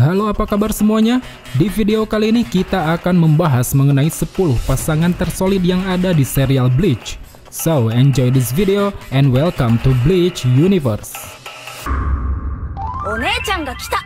Halo, apa kabar semuanya? Di video kali ini kita akan membahas mengenai 10 pasangan tersolid yang ada di serial Bleach. So, enjoy this video and welcome to Bleach Universe. Onechan ga kita.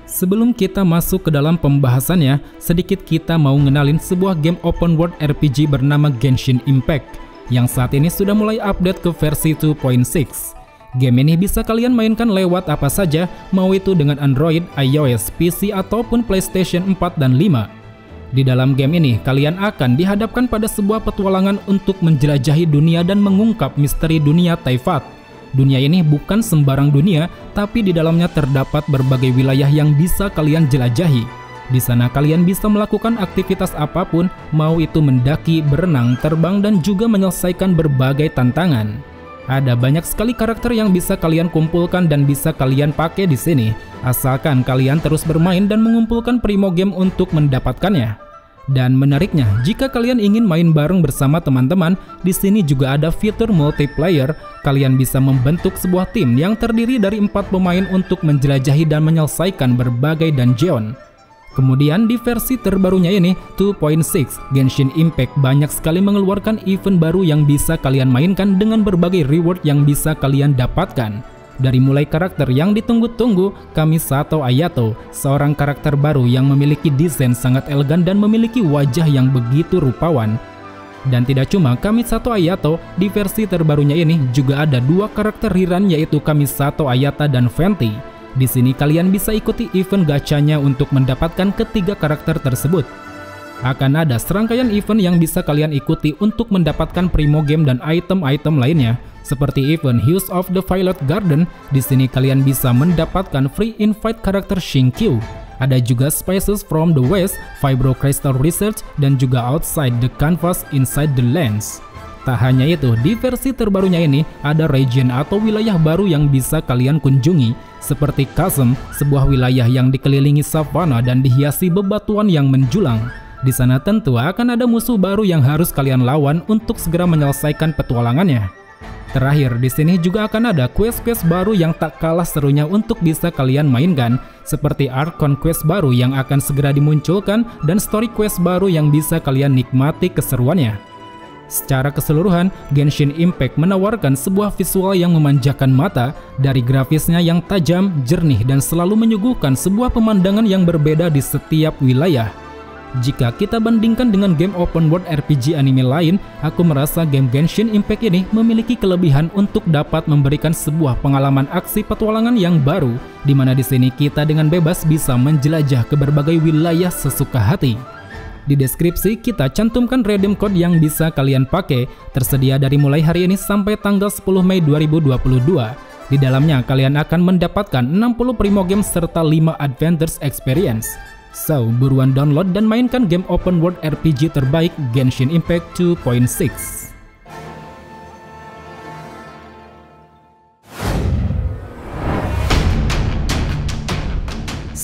Sebelum kita masuk ke dalam pembahasannya, sedikit kita mau ngenalin sebuah game open world RPG bernama Genshin Impact yang saat ini sudah mulai update ke versi 2.6. Game ini bisa kalian mainkan lewat apa saja, mau itu dengan Android, iOS, PC, ataupun PlayStation 4 dan 5. Di dalam game ini, kalian akan dihadapkan pada sebuah petualangan untuk menjelajahi dunia dan mengungkap misteri dunia Taifat. Dunia ini bukan sembarang dunia, tapi di dalamnya terdapat berbagai wilayah yang bisa kalian jelajahi. Di sana kalian bisa melakukan aktivitas apapun, mau itu mendaki, berenang, terbang, dan juga menyelesaikan berbagai tantangan. Ada banyak sekali karakter yang bisa kalian kumpulkan dan bisa kalian pakai di sini, asalkan kalian terus bermain dan mengumpulkan primo game untuk mendapatkannya. Dan menariknya, jika kalian ingin main bareng bersama teman-teman, di sini juga ada fitur multiplayer. Kalian bisa membentuk sebuah tim yang terdiri dari 4 pemain untuk menjelajahi dan menyelesaikan berbagai dungeon. Kemudian di versi terbarunya ini, 2.6, Genshin Impact banyak sekali mengeluarkan event baru yang bisa kalian mainkan dengan berbagai reward yang bisa kalian dapatkan. Dari mulai karakter yang ditunggu-tunggu, Kamisato Ayato, seorang karakter baru yang memiliki desain sangat elegan dan memiliki wajah yang begitu rupawan. Dan tidak cuma Kamisato Ayato, di versi terbarunya ini juga ada 2 karakter riran, yaitu Kamisato Ayata dan Venti. Di sini kalian bisa ikuti event gachanya untuk mendapatkan ketiga karakter tersebut. Akan ada serangkaian event yang bisa kalian ikuti untuk mendapatkan primo game dan item-item lainnya, seperti event Hues of the Violet Garden. Di sini kalian bisa mendapatkan free invite karakter Shinkyu. Ada juga Spices from the West, Vibro Crystal Research, dan juga Outside the Canvas Inside the Lens. Tak hanya itu, di versi terbarunya ini ada region atau wilayah baru yang bisa kalian kunjungi, seperti Chasm, sebuah wilayah yang dikelilingi savana dan dihiasi bebatuan yang menjulang. Di sana tentu akan ada musuh baru yang harus kalian lawan untuk segera menyelesaikan petualangannya. Terakhir, di sini juga akan ada quest-quest baru yang tak kalah serunya untuk bisa kalian mainkan, seperti Archon Quest baru yang akan segera dimunculkan dan Story Quest baru yang bisa kalian nikmati keseruannya. Secara keseluruhan, Genshin Impact menawarkan sebuah visual yang memanjakan mata, dari grafisnya yang tajam, jernih, dan selalu menyuguhkan sebuah pemandangan yang berbeda di setiap wilayah. Jika kita bandingkan dengan game open world RPG anime lain, aku merasa game Genshin Impact ini memiliki kelebihan untuk dapat memberikan sebuah pengalaman aksi petualangan yang baru, di mana di sini kita dengan bebas bisa menjelajah ke berbagai wilayah sesuka hati. Di deskripsi kita cantumkan redeem code yang bisa kalian pakai, tersedia dari mulai hari ini sampai tanggal 10 Mei 2022. Di dalamnya kalian akan mendapatkan 60 primo game serta 5 adventures experience. So, buruan download dan mainkan game open world RPG terbaik Genshin Impact 2.6.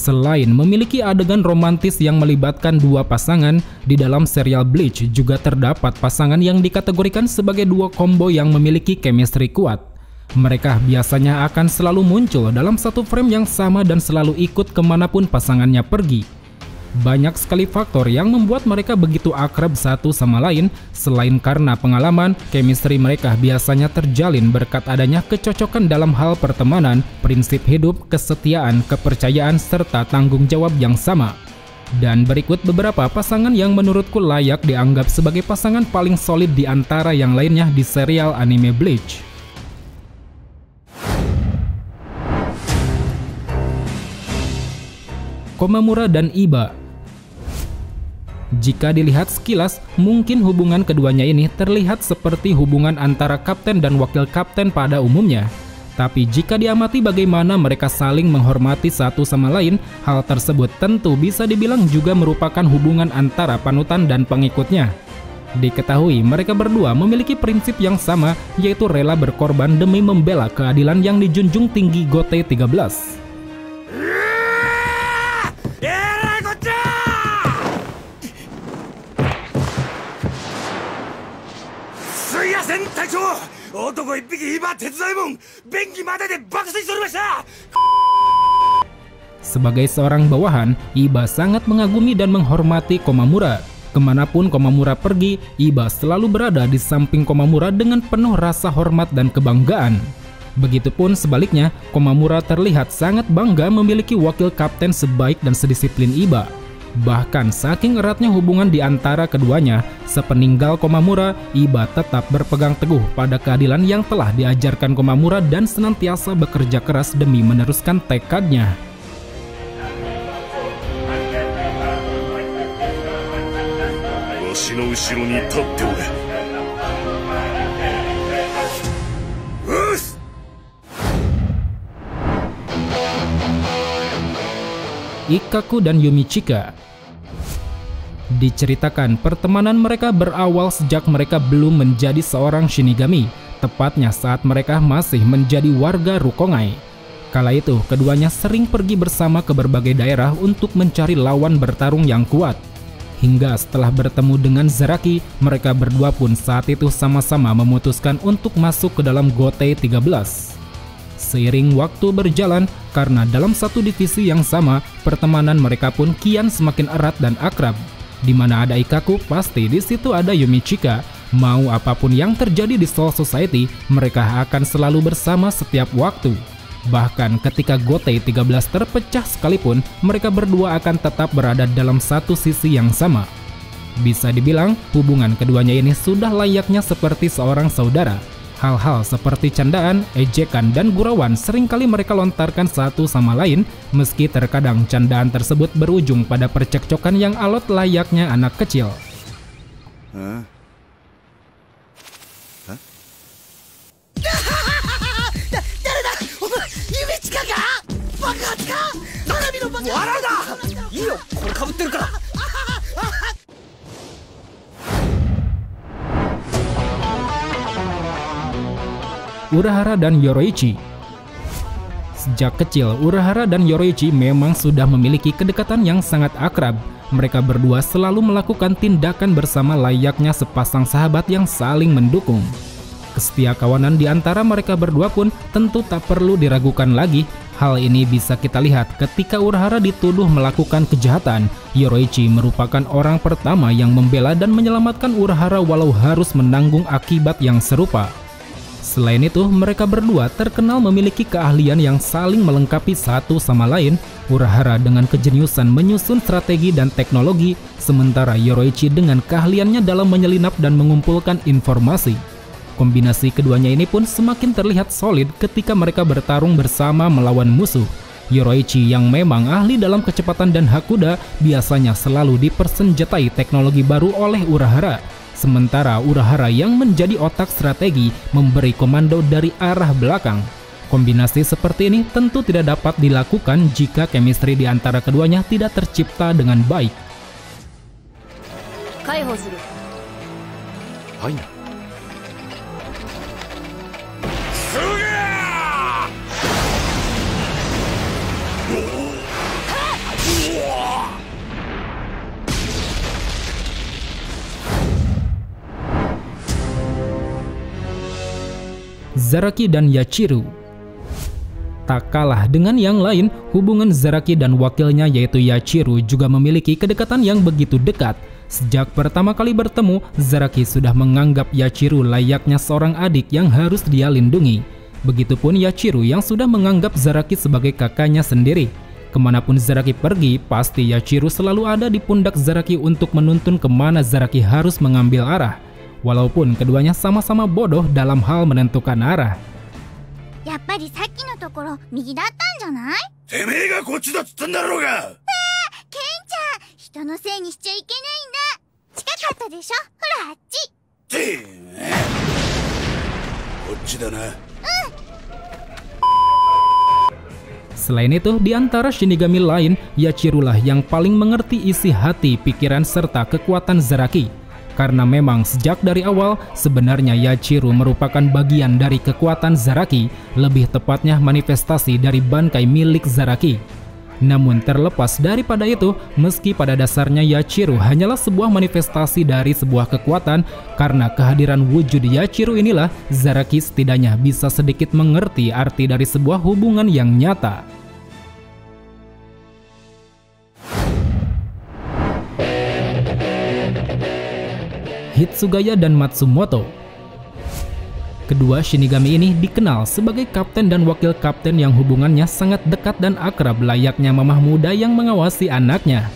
Selain memiliki adegan romantis yang melibatkan 2 pasangan, di dalam serial Bleach juga terdapat pasangan yang dikategorikan sebagai duo combo yang memiliki chemistry kuat. Mereka biasanya akan selalu muncul dalam satu frame yang sama dan selalu ikut kemanapun pasangannya pergi. Banyak sekali faktor yang membuat mereka begitu akrab satu sama lain, selain karena pengalaman, chemistry mereka biasanya terjalin berkat adanya kecocokan dalam hal pertemanan, prinsip hidup, kesetiaan, kepercayaan, serta tanggung jawab yang sama. Dan berikut beberapa pasangan yang menurutku layak dianggap sebagai pasangan paling solid di antara yang lainnya di serial anime Bleach. Komamura dan Iba. Jika dilihat sekilas, mungkin hubungan keduanya ini terlihat seperti hubungan antara kapten dan wakil kapten pada umumnya. Tapi jika diamati bagaimana mereka saling menghormati satu sama lain, hal tersebut tentu bisa dibilang juga merupakan hubungan antara panutan dan pengikutnya. Diketahui mereka berdua memiliki prinsip yang sama, yaitu rela berkorban demi membela keadilan yang dijunjung tinggi Gote 13. Sebagai seorang bawahan, Iba sangat mengagumi dan menghormati Komamura. Kemanapun Komamura pergi, Iba selalu berada di samping Komamura dengan penuh rasa hormat dan kebanggaan. Begitupun sebaliknya, Komamura terlihat sangat bangga memiliki wakil kapten sebaik dan sedisiplin Iba. Bahkan saking eratnya hubungan di antara keduanya, sepeninggal Komamura, Iba tetap berpegang teguh pada keadilan yang telah diajarkan Komamura dan senantiasa bekerja keras demi meneruskan tekadnya. Ikkaku dan Yumichika. Diceritakan pertemanan mereka berawal sejak mereka belum menjadi seorang Shinigami, tepatnya saat mereka masih menjadi warga Rukongai. Kala itu, keduanya sering pergi bersama ke berbagai daerah untuk mencari lawan bertarung yang kuat. Hingga setelah bertemu dengan Zaraki, mereka berdua pun saat itu sama-sama memutuskan untuk masuk ke dalam Gotei 13. Seiring waktu berjalan, karena dalam satu divisi yang sama, pertemanan mereka pun kian semakin erat dan akrab. Di mana ada Ikkaku, pasti di situ ada Yumichika. Mau apapun yang terjadi di Soul Society, mereka akan selalu bersama setiap waktu. Bahkan ketika Gotei 13 terpecah sekalipun, mereka berdua akan tetap berada dalam satu sisi yang sama. Bisa dibilang, hubungan keduanya ini sudah layaknya seperti seorang saudara. Hal-hal seperti candaan, ejekan, dan gurauan seringkali mereka lontarkan satu sama lain, meski terkadang candaan tersebut berujung pada percekcokan yang alot layaknya anak kecil. Urahara dan Yoroichi. Sejak kecil, Urahara dan Yoroichi memang sudah memiliki kedekatan yang sangat akrab. Mereka berdua selalu melakukan tindakan bersama layaknya sepasang sahabat yang saling mendukung. Kesetiakawanan di antara mereka berdua pun tentu tak perlu diragukan lagi. Hal ini bisa kita lihat ketika Urahara dituduh melakukan kejahatan. Yoroichi merupakan orang pertama yang membela dan menyelamatkan Urahara walau harus menanggung akibat yang serupa. Selain itu, mereka berdua terkenal memiliki keahlian yang saling melengkapi satu sama lain. Urahara dengan kejeniusan menyusun strategi dan teknologi, sementara Yoroichi dengan keahliannya dalam menyelinap dan mengumpulkan informasi. Kombinasi keduanya ini pun semakin terlihat solid ketika mereka bertarung bersama melawan musuh. Yoroichi yang memang ahli dalam kecepatan dan hakuda biasanya selalu dipersenjatai teknologi baru oleh Urahara. Sementara Urahara yang menjadi otak strategi memberi komando dari arah belakang. Kombinasi seperti ini tentu tidak dapat dilakukan jika chemistry di antara keduanya tidak tercipta dengan baik. Zaraki dan Yachiru. Tak kalah dengan yang lain, hubungan Zaraki dan wakilnya yaitu Yachiru juga memiliki kedekatan yang begitu dekat. Sejak pertama kali bertemu, Zaraki sudah menganggap Yachiru layaknya seorang adik yang harus dia lindungi. Begitupun Yachiru yang sudah menganggap Zaraki sebagai kakaknya sendiri. Kemanapun Zaraki pergi, pasti Yachiru selalu ada di pundak Zaraki untuk menuntun kemana Zaraki harus mengambil arah. Walaupun keduanya sama-sama bodoh dalam hal menentukan arah. Selain itu, di antara Shinigami lain, Yachiru lah yang paling mengerti isi hati, pikiran, serta kekuatan Zaraki. Karena memang sejak dari awal, sebenarnya Yachiru merupakan bagian dari kekuatan Zaraki, lebih tepatnya manifestasi dari bankai milik Zaraki. Namun terlepas daripada itu, meski pada dasarnya Yachiru hanyalah sebuah manifestasi dari sebuah kekuatan, karena kehadiran wujud Yachiru inilah Zaraki setidaknya bisa sedikit mengerti arti dari sebuah hubungan yang nyata. Hitsugaya dan Matsumoto. Kedua Shinigami ini dikenal sebagai kapten dan wakil kapten yang hubungannya sangat dekat dan akrab layaknya mamah muda yang mengawasi anaknya.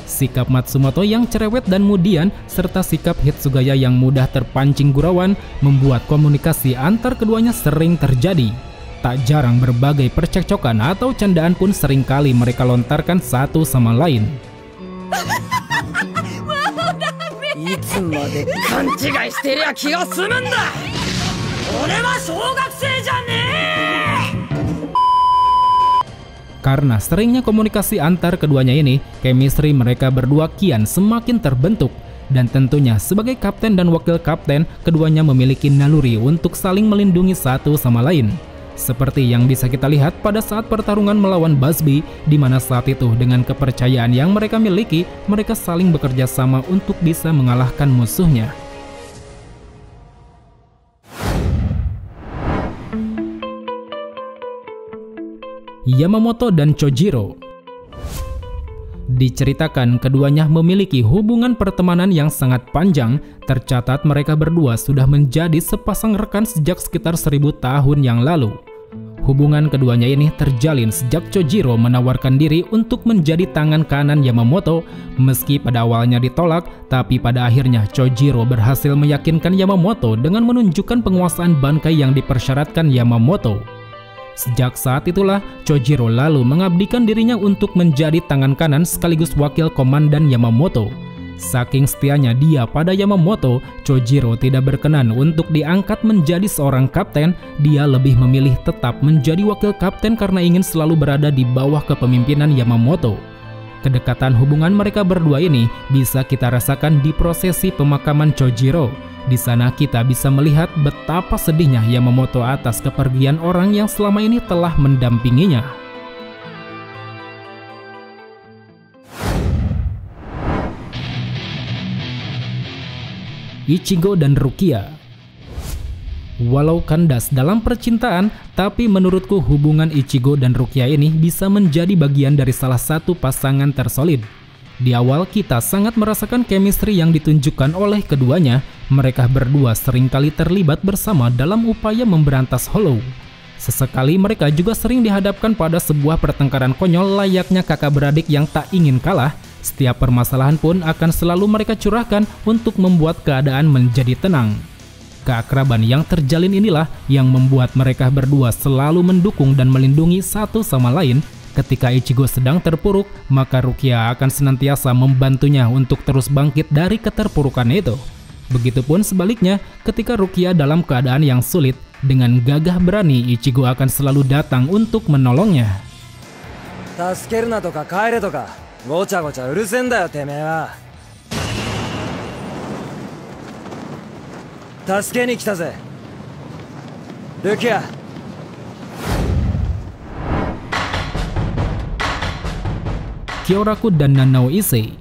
Sikap Matsumoto yang cerewet dan mudian serta sikap Hitsugaya yang mudah terpancing gurauan membuat komunikasi antar keduanya sering terjadi. Tak jarang berbagai percekcokan atau candaan pun seringkali mereka lontarkan satu sama lain. Karena seringnya komunikasi antar keduanya ini, chemistry mereka berdua kian semakin terbentuk. Dan tentunya sebagai kapten dan wakil kapten, keduanya memiliki naluri untuk saling melindungi satu sama lain. Seperti yang bisa kita lihat pada saat pertarungan melawan Busby, di mana saat itu dengan kepercayaan yang mereka miliki, mereka saling bekerja sama untuk bisa mengalahkan musuhnya. Yamamoto dan Chojiro. Diceritakan keduanya memiliki hubungan pertemanan yang sangat panjang. Tercatat mereka berdua sudah menjadi sepasang rekan sejak sekitar 1000 tahun yang lalu. Hubungan keduanya ini terjalin sejak Chojiro menawarkan diri untuk menjadi tangan kanan Yamamoto. Meski pada awalnya ditolak, tapi pada akhirnya Chojiro berhasil meyakinkan Yamamoto dengan menunjukkan penguasaan Bankai yang dipersyaratkan Yamamoto. Sejak saat itulah, Chojiro lalu mengabdikan dirinya untuk menjadi tangan kanan sekaligus wakil komandan Yamamoto. Saking setianya dia pada Yamamoto, Chojiro tidak berkenan untuk diangkat menjadi seorang kapten. Dia lebih memilih tetap menjadi wakil kapten karena ingin selalu berada di bawah kepemimpinan Yamamoto. Kedekatan hubungan mereka berdua ini bisa kita rasakan di prosesi pemakaman Chojiro. Di sana kita bisa melihat betapa sedihnya Yamamoto atas kepergian orang yang selama ini telah mendampinginya. Ichigo dan Rukia. Walau kandas dalam percintaan, tapi menurutku hubungan Ichigo dan Rukia ini bisa menjadi bagian dari salah satu pasangan tersolid. Di awal kita sangat merasakan chemistry yang ditunjukkan oleh keduanya. Mereka berdua seringkali terlibat bersama dalam upaya memberantas Hollow. Sesekali mereka juga sering dihadapkan pada sebuah pertengkaran konyol layaknya kakak beradik yang tak ingin kalah. Setiap permasalahan pun akan selalu mereka curahkan untuk membuat keadaan menjadi tenang. Keakraban yang terjalin inilah yang membuat mereka berdua selalu mendukung dan melindungi satu sama lain. Ketika Ichigo sedang terpuruk, maka Rukia akan senantiasa membantunya untuk terus bangkit dari keterpurukan itu. Begitupun sebaliknya, ketika Rukia dalam keadaan yang sulit, dengan gagah berani Ichigo akan selalu datang untuk menolongnya. Kyoraku dan Nanao Issei.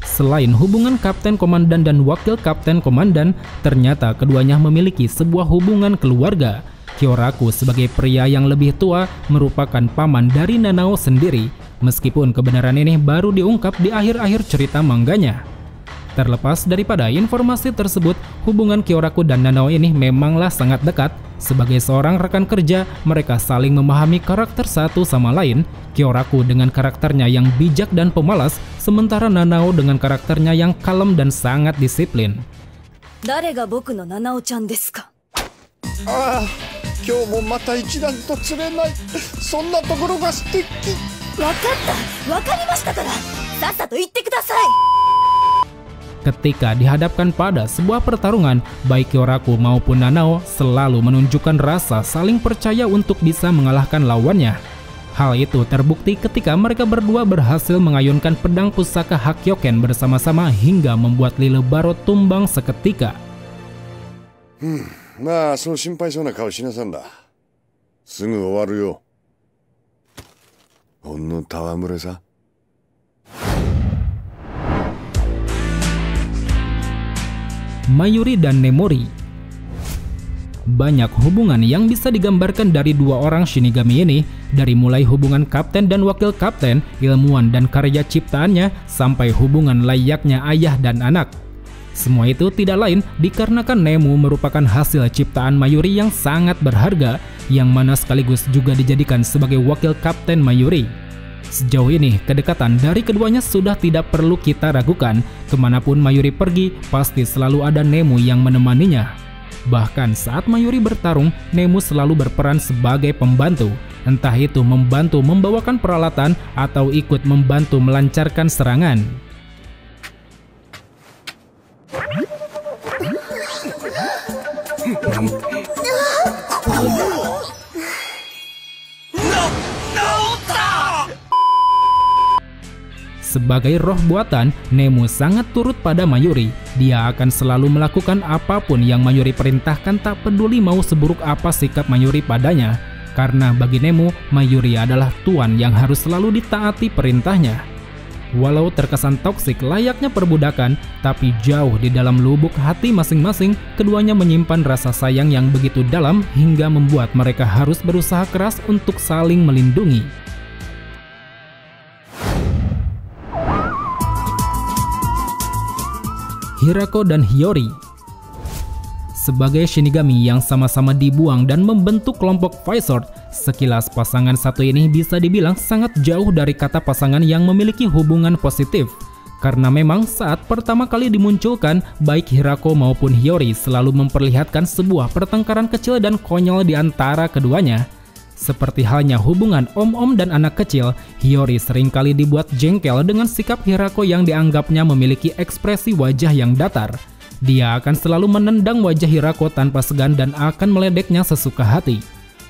Selain hubungan kapten komandan dan wakil kapten komandan, ternyata keduanya memiliki sebuah hubungan keluarga. Kyoraku sebagai pria yang lebih tua merupakan paman dari Nanao sendiri, meskipun kebenaran ini baru diungkap di akhir-akhir cerita mangganya. Terlepas daripada informasi tersebut, hubungan Kyoraku dan Nanao ini memanglah sangat dekat. Sebagai seorang rekan kerja, mereka saling memahami karakter satu sama lain. Kyoraku dengan karakternya yang bijak dan pemalas, sementara Nanao dengan karakternya yang kalem dan sangat disiplin. Ketika dihadapkan pada sebuah pertarungan, baik Kyoraku maupun Nanao selalu menunjukkan rasa saling percaya untuk bisa mengalahkan lawannya. Hal itu terbukti ketika mereka berdua berhasil mengayunkan pedang pusaka Hakyoken bersama-sama hingga membuat Lille Barot tumbang seketika. ほんの戯れさ。Mayuri dan Nemuri. Banyak hubungan yang bisa digambarkan dari dua orang Shinigami ini, dari mulai hubungan kapten dan wakil kapten, ilmuwan dan karya ciptaannya, sampai hubungan layaknya ayah dan anak. Semua itu tidak lain dikarenakan Nemu merupakan hasil ciptaan Mayuri yang sangat berharga, yang mana sekaligus juga dijadikan sebagai wakil kapten Mayuri. Sejauh ini, kedekatan dari keduanya sudah tidak perlu kita ragukan. Kemanapun Mayuri pergi, pasti selalu ada Nemu yang menemaninya. Bahkan saat Mayuri bertarung, Nemu selalu berperan sebagai pembantu. Entah itu membantu membawakan peralatan atau ikut membantu melancarkan serangan. Sebagai roh buatan, Nemu sangat turut pada Mayuri. Dia akan selalu melakukan apapun yang Mayuri perintahkan, tak peduli mau seburuk apa sikap Mayuri padanya. Karena bagi Nemu, Mayuri adalah tuan yang harus selalu ditaati perintahnya. Walau terkesan toksik layaknya perbudakan, tapi jauh di dalam lubuk hati masing-masing, keduanya menyimpan rasa sayang yang begitu dalam hingga membuat mereka harus berusaha keras untuk saling melindungi. Hirako dan Hiyori. Sebagai Shinigami yang sama-sama dibuang dan membentuk kelompok Vizord, sekilas pasangan satu ini bisa dibilang sangat jauh dari kata pasangan yang memiliki hubungan positif. Karena memang saat pertama kali dimunculkan, baik Hirako maupun Hiyori selalu memperlihatkan sebuah pertengkaran kecil dan konyol di antara keduanya. Seperti halnya hubungan om-om dan anak kecil, Hiyori seringkali dibuat jengkel dengan sikap Hirako yang dianggapnya memiliki ekspresi wajah yang datar. Dia akan selalu menendang wajah Hirako tanpa segan dan akan meledeknya sesuka hati.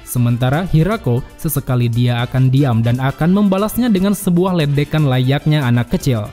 Sementara Hirako, sesekali dia akan diam dan akan membalasnya dengan sebuah ledekan layaknya anak kecil.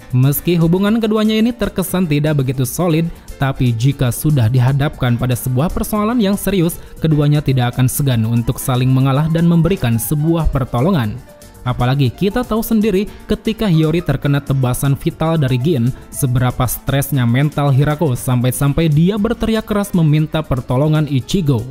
Meski hubungan keduanya ini terkesan tidak begitu solid, tapi jika sudah dihadapkan pada sebuah persoalan yang serius, keduanya tidak akan segan untuk saling mengalah dan memberikan sebuah pertolongan. Apalagi kita tahu sendiri ketika Hiyori terkena tebasan vital dari Gin, seberapa stresnya mental Hirako sampai-sampai dia berteriak keras meminta pertolongan Ichigo.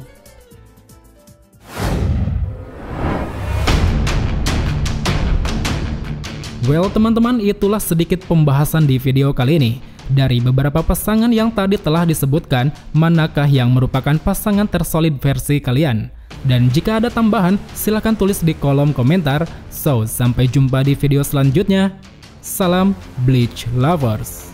Well teman-teman, itulah sedikit pembahasan di video kali ini. Dari beberapa pasangan yang tadi telah disebutkan, manakah yang merupakan pasangan tersolid versi kalian? Dan jika ada tambahan, silahkan tulis di kolom komentar. So, sampai jumpa di video selanjutnya. Salam Bleach Lovers.